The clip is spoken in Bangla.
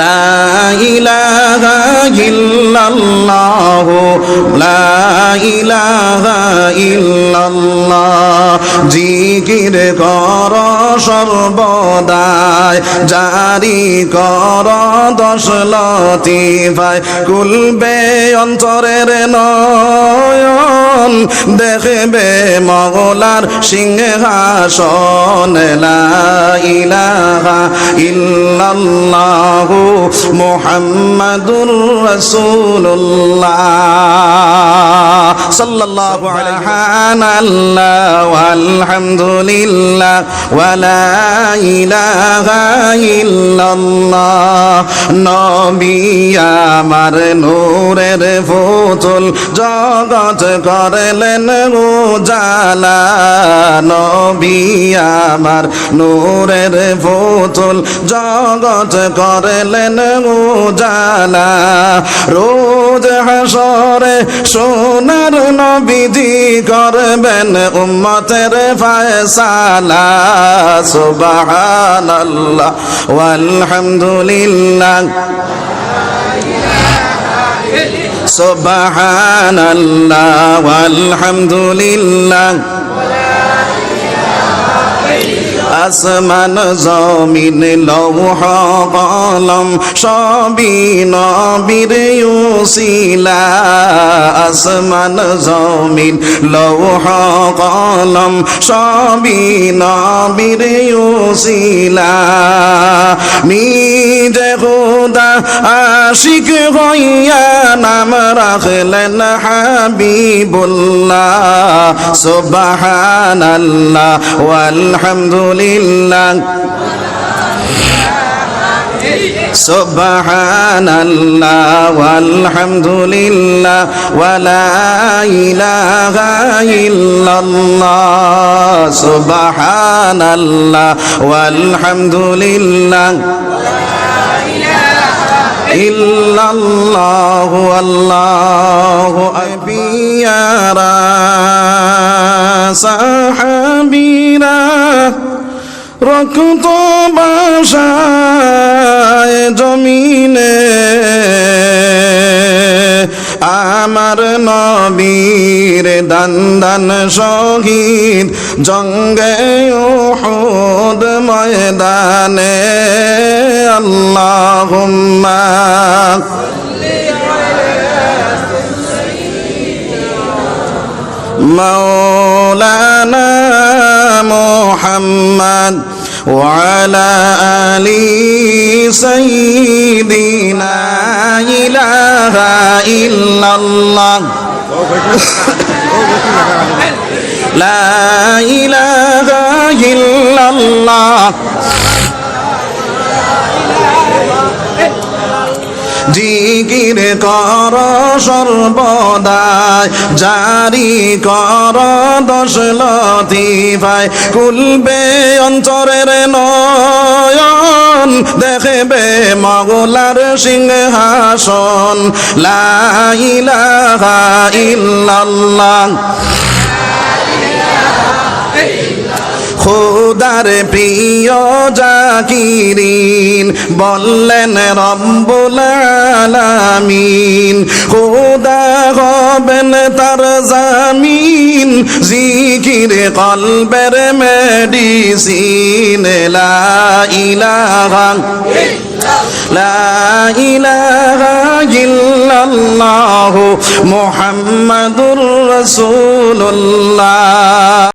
লা ইলাহা ইল্লাল্লাহ লা ইলাহা ইল্লাল্লাহ জিকির কর সর্বদাই জারি কর দশ লতিফায় কুলবে অন্তরের নয়ন দেখবে মওলার সিংহাসন লা ইলাহা ইল্লাল্লাহু মুহাম্মাদুর রাসূলুল্লাহ সাল্লাল্লাহু আলাইহি আলহামদুলিল্লাহ ওয়া লা ইলাহা ইল্লাল্লাহ নবী আমার নূরের ফুতুল জগৎ করলেন উজালা নবী আমার নূরের ফুতুল জগৎ করলেন উজালা রোজ হাসরে সোনার নবীজি করবেন উম্মতের ফয়সালা সুবহানাল্লাহ ওয়ালহামদুলিল্লাহ সুবহানাল্লাহ ওয়ালহামদুলিল্লাহ আসমান জমিন লৌহ কলম সবই নবীর উসিলা আসমান জমিন লৌহ কলম সবই নবীর উসিলা নিজে খোদা আশিক হইয়া নাম রাখলেন হাবিবুল্লাহ সুবহানাল্লাহ ওয়ালহামদুলিল্লাহ সুবহানাল্লাহ ওয়ালহামদুলিল্লাহ ওয়া লা ইলাহা ইল্লাল্লাহ সুবহানাল্লাহ ওয়ালহামদুলিল্লাহ ইল্লাল্লাহু আল্লাহু আকবার সাহাবীরা রক্ত বাসায় জমিনে আমার নবীর দান দান শহীদ জঙ্গে উহুদ ময়দানে আল্লাহুম্মা মাওলানা মুহাম্মদ وعلى آل سيدنا إله إلا الله لا إله إلا الله জিকির কর সর্বদাই জারি কর দশ লতিফায় কুলবে অন্তরের নয়ন দেখবে মওলার সিংহাসন লা ইলাহা ইল্লাল্লাহ খোদার প্রিয় জাকিরিন বললেন রব্বুল আলামিন খোদা হবেন তার জামিন জিকির কলবের মেডিসিন লা ইলাহা লা ইলাহা ইল্লাল্লাহু মুহাম্মাদুর রাসূলুল্লাহ।